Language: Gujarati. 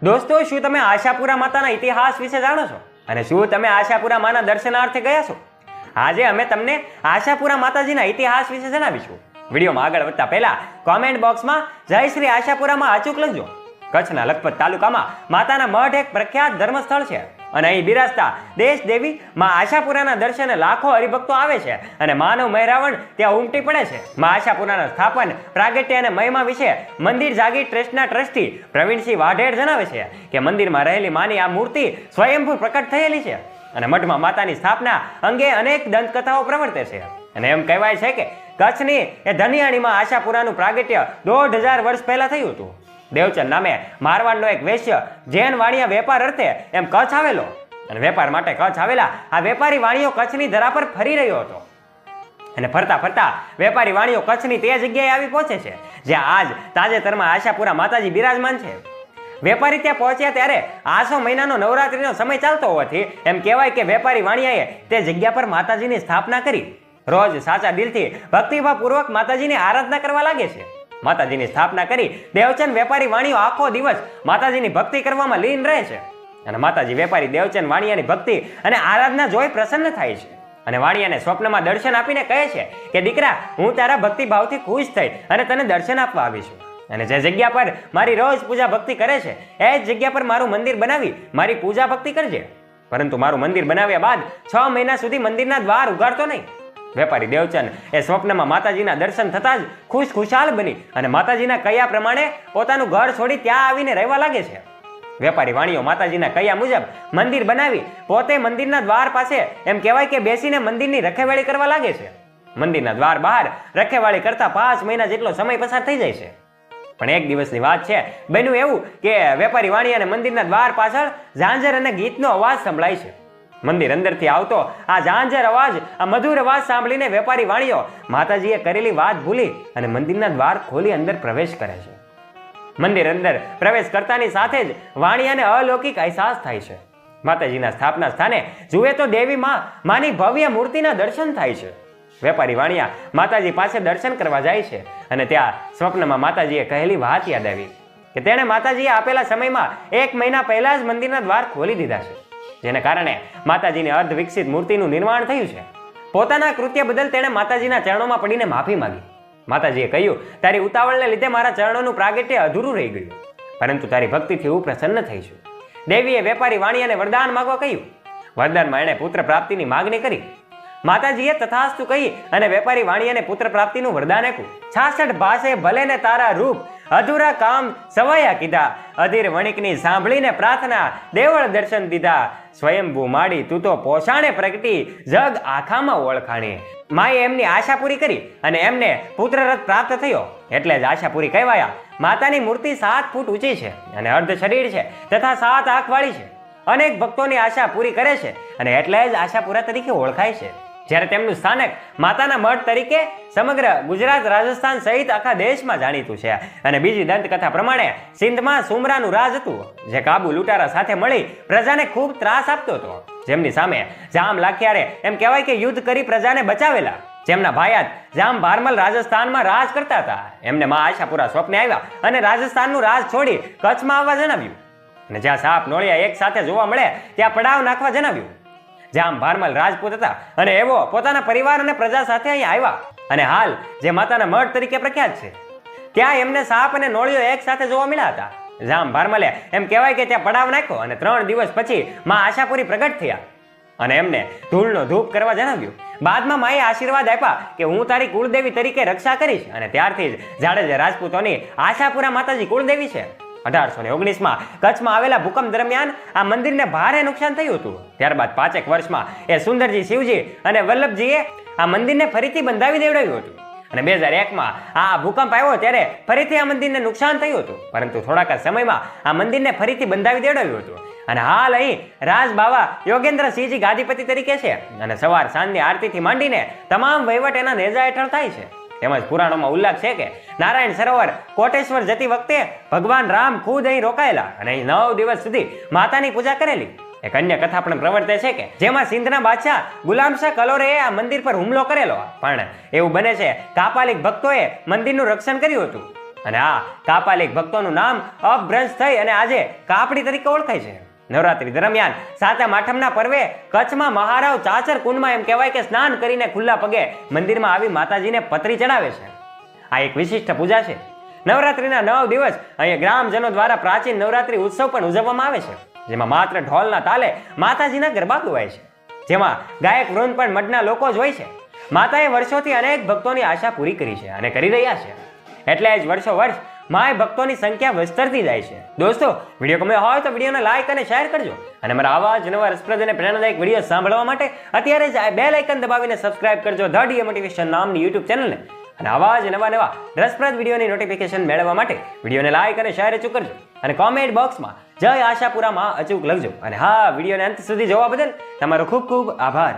દોસ્તો, શું તમે આશાપુરા માતાના ઇતિહાસ વિશે જાણો છો? અને શું તમે આશાપુરા માના દર્શનાર્થે ગયા છો? આજે અમે તમને આશાપુરા માતાજીના ઇતિહાસ વિશે જણાવીશું. વિડીયોમાં આગળ વધતા પહેલા કોમેન્ટ બોક્સમાં જય શ્રી આશાપુરામાં અચૂક લખજો. કચ્છના લખપત તાલુકામાં માતાના મઢ એક પ્રખ્યાત ધર્મસ્થળ છે અને અહીં બિરાજતા દેશ દેવી માં આશાપુરાના દર્શને લાખો હરિભક્તો આવે છે અને માનવ મહેરાવણ ત્યાં ઉમટી પડે છે. માં આશાપુરાના સ્થાપન, પ્રાગટ્ય અને મહિમા વિશે મંદિર જાગીર ટ્રસ્ટના ટ્રસ્ટી પ્રવીણસિંહ વાઢેર જણાવે છે કે મંદિરમાં રહેલી માની આ મૂર્તિ સ્વયંભૂ પ્રકટ થયેલી છે અને મઠમાં માતાની સ્થાપના અંગે અનેક દંતકથાઓ પ્રવર્તે છે. અને એમ કહેવાય છે કે કચ્છની એ ધનિયાણીમાં આશાપુરાનું પ્રાગટ્ય 1500 વર્ષ પહેલા થયું હતું. દેવચંદ નામે મારવાડનો એક વેશ્ય જૈન વાણિયા વેપાર અર્થે એમ કચ્છ આવેલો અને વેપાર માટે કચ્છ આવેલા આ વેપારી વાણીઓ કચ્છની ધરા પર ફરી રહ્યો હતો અને ફરતા ફરતા વેપારી વાણીઓ કચ્છની તે જગ્યાએ આવી પહોંચે છે જ્યાં આજ તાજેતરમાં આશાપુરા માતાજી બિરાજમાન છે. વેપારી ત્યાં પહોંચ્યા ત્યારે આસો મહિનાનો નવરાત્રીનો સમય ચાલતો હોવાથી એમ કહેવાય કે વેપારી વાણિયાએ તે જગ્યા પર માતાજીની સ્થાપના કરી રોજ સાચા દિલથી ભક્તિભાવપૂર્વક માતાજીની આરાધના કરવા લાગે છે. માતાજીની સ્થાપના કરી દેવચંદ વેપારી વાણીઓ આખો દિવસ માતાજીની ભક્તિ કરવામાં લીન રહે છે અને માતાજી વેપારી દેવચંદ વાણિયાની ભક્તિ અને આરાધના જોઈ પ્રસન્ન થાય છે અને વાણિયાને સ્વપ્નમાં દર્શન આપીને કહે છે કે દીકરા, હું તારા ભક્તિભાવથી ખુશ થઈ અને તને દર્શન આપવા આવી છું અને જે જગ્યા પર મારી રોજ પૂજા ભક્તિ કરે છે એ જ જગ્યા પર મારું મંદિર બનાવી મારી પૂજા ભક્તિ કરજે. પરંતુ મારું મંદિર બનાવ્યા બાદ 6 મહિના સુધી મંદિરના દ્વાર ઉગાડતો નહીં. વેપારી દેવચંદ એ સ્વપ્નમાં માતાજીના દર્શન થતા જ ખુશાલ બની અને માતાજીના કયા પ્રમાણે પોતાનું ઘર છોડી ત્યાં આવીને રહેવા લાગે છે. વેપારી વાણીઓ માતાજીના કયા મુજબ મંદિર બનાવી પોતે મંદિરના દ્વાર પાસે એમ કહેવાય કે બેસીને મંદિરની રખેવાળી કરવા લાગે છે. મંદિરના દ્વાર બહાર રખેવાળી કરતા 5 મહિના જેટલો સમય પસાર થઈ જાય છે. પણ એક દિવસની વાત છે, બન્યું એવું કે વેપારી વાણી અને મંદિરના દ્વાર પાછળ ઝાંઝર અને ગીતનો અવાજ સંભળાય છે. મંદિર અંદરથી આવતો આ ઝાંઝર અવાજ, આ મધુર અવાજ સાંભળીને વેપારી વાણીઓ માતાજીએ કરેલી વાત ભૂલી અને મંદિરના દ્વાર ખોલી અંદર પ્રવેશ કરે છે. મંદિર અંદર પ્રવેશ કરતાની સાથે જ વાણિયાને અલૌકિક અહેસાસ થાય છે. માતાજીના સ્થાપના સ્થાને જુએ તો દેવી માની ભવ્ય મૂર્તિના દર્શન થાય છે. વેપારી વાણિયા માતાજી પાસે દર્શન કરવા જાય છે અને ત્યાં સ્વપ્નમાં માતાજીએ કહેલી વાત યાદ આવી કે તેણે માતાજીએ આપેલા સમયમાં 1 મહિના પહેલા જ મંદિરના દ્વાર ખોલી દીધા છે, જેને કારણે માતાજીની અર્ધ વિકસિત મૂર્તિનું નિર્માણ થયું છે. પોતાના કૃત્ય બદલ તેણે માતાજીના ચરણોમાં પડીને માફી માંગી. માતાજીએ કહ્યું, તારી ઉતાવળને લીધે મારા ચરણોનું પ્રાગટ્ય અધૂરું રહી ગયું, પરંતુ તારી ભક્તિથી હું પ્રસન્ન થઈ છું. દેવીએ વેપારી વાણિયાને વરદાન માંગવા કહ્યું. વરદાનમાં એણે પુત્ર પ્રાપ્તિની માગણી કરી. માતાજીએ તથાસ્તુ કહી અને વેપારી વાણિયાને પુત્ર પ્રાપ્તિનું વરદાન આપ્યું. 66 ભાષે ભલે ને તારા રૂપ, અધૂરા કામ સવાયા કીધા, અધીર વણિકની સાંભળીને પ્રાર્થના, દેવળ દર્શન દીધા, સ્વયંભૂ માડી તું તો પોષાણે પ્રગટી, જગ આખામાં ઓળખાણી. માએ એમની આશા પૂરી કરી અને એમને પુત્રરથ પ્રાપ્ત થયો એટલે જ આશા પૂરી કહેવાયા. માતાની મૂર્તિ 7 ફૂટ ઊંચી છે અને અર્ધ શરીર છે તથા 7 આંખવાળી છે. અનેક ભક્તોની આશા પૂરી કરે છે અને એટલે જ આશાપુરા તરીકે ઓળખાય છે. જ્યારે તેમનું સ્થાનક માતાના મઠ તરીકે સમગ્ર ગુજરાત, રાજસ્થાન સહિત આખા દેશમાં જાણીતું છે. અને બીજી દંતકથા પ્રમાણે સિંધમાં સુમરાનું રાજ હતું જે કાબુ લૂંટારા સાથે મળી પ્રજાને ખૂબ ત્રાસ આપતો હતો, જેમની સામે જામ લાખિયારે એમ કહેવાય કે યુદ્ધ કરી પ્રજાને બચાવેલા. જેમના ભાયાત જામ ભારમલ રાજસ્થાનમાં રાજ કરતા હતા. એમને માં આશાપુરા સ્વપ્ને આવ્યા અને રાજસ્થાનનું રાજ છોડી કચ્છમાં આવવા જણાવ્યું અને જ્યાં સાપ નોળિયા એક સાથે જોવા મળે ત્યાં પડાવ નાખવા જણાવ્યું. જામ ભારમલ રાજપૂત હતા અને એવો પોતાના પરિવાર અને પ્રજા સાથે અહીં આવ્યા અને હાલ જે માતાના મઠ તરીકે પ્રખ્યાત છે ત્યાં એમને સાપ અને નોળિયો એક સાથે જોવા મળ્યા હતા. જામ ભારમલે એમ કહેવાય કે ત્યાં પડાવ નાખ્યો અને 3 દિવસ પછી માં આશાપુરી પ્રગટ થયા અને એમને ધૂળનો ધૂપ કરવા જણાવ્યું. બાદમાં માએ આશીર્વાદ આપ્યા કે હું તારી કુળદેવી તરીકે રક્ષા કરીશ અને ત્યારથી જ જાડેજા રાજપૂતોની આશાપુરા માતાજી કુળદેવી છે. 1819માં કચ્છમાં આવેલા ભૂકંપ દરમિયાન આ મંદિરને ભારે નુકસાન થયું હતું. ત્યારબાદ 5 વર્ષમાં એ સુંદરજી શિવજી અને વલ્લભજીએ આ મંદિરને ફરીથી બંધાવી દેવડાવ્યું હતું અને 2001માં આ ભૂકંપ આવ્યો ત્યારે ફરીથી આ મંદિરને નુકસાન થયું હતું, પરંતુ થોડાક સમયમાં આ મંદિરને ફરીથી બંધાવી દેવડાવ્યું હતું અને હાલ અહીં રાજ બાવા યોગેન્દ્રસિંહજી ગાદીપતિ તરીકે છે અને સવાર સાંજની આરતીથી માંડીને તમામ વહીવટ એના નેજા હેઠળ થાય છે. તેમજ પુરાણોમાં ઉલ્લેખ છે કે નારાયણ સરોવર કોટેશ્વર જતી વખતે ભગવાન રામ ખુદ અહીં રોકાયેલા અને અહીં 9 દિવસ સુધી માતાની પૂજા કરેલી. એક અન્ય કથા પણ પ્રવર્તે છે કે જેમાં સિંધના બાદશાહ ગુલામશાહ કલોરેએ આ મંદિર પર હુમલો કરેલો, પણ એવું બને છે કાપાલિક ભક્તોએ મંદિરનું રક્ષણ કર્યું હતું અને આ કાપાલિક ભક્તોનું નામ અપભ્રંશ થઈ અને આજે કાપડી તરીકે ઓળખાય છે. નવરાત્રી દરમિયાન સાતમ આઠમના પર્વે કચ્છમાં મહારાવ ચાચર કુંડમાં એમ કહેવાય કે સ્નાન કરીને ખુલ્લા પગે મંદિરમાં આવી માતાજીને પતરી ચડાવે છે. આ એક વિશિષ્ટ પૂજા છે. નવરાત્રીના 9 દિવસ અહીંયા ગ્રામજનો દ્વારા પ્રાચીન નવરાત્રી ઉત્સવ પણ ઉજવવામાં આવે છે, જેમાં માત્ર ઢોલના તાલે માતાજીના ગરબા ગવાય છે, જેમાં ગાયક વૃંદ પણ મઠના લોકો જ હોય છે. માતાએ વર્ષોથી અનેક ભક્તોની આશા પૂરી કરી છે અને કરી રહ્યા છે, એટલે જ વર્ષો વર્ષ માય ભક્તોની સંખ્યા વિસ્તરતી જાય છે. દોસ્તો, વિડીયો ગમ્યો હોય તો વિડીયોને લાઈક અને શેર કરજો અને મારા આવા જ નવા રસપ્રદ અને પ્રેરણાદાયક વિડીયો સાંભળવા માટે અત્યારે જ આ બેલ આઇકન દબાવીને સબસ્ક્રાઇબ કરજો ધ ડીએ મોટિવેશન નામની યુટ્યુબ ચેનલને. અને આવા જ નવા રસપ્રદ વિડીયોની નોટિફિકેશન મેળવવા માટે વિડીયોને લાઈક અને શેર અચૂક કરજો અને કોમેન્ટ બોક્સમાં જય આશાપુરામાં અચૂક લખજો. અને હા, વિડીયોને અંત સુધી જોવા બદલ તમારો ખૂબ ખૂબ આભાર.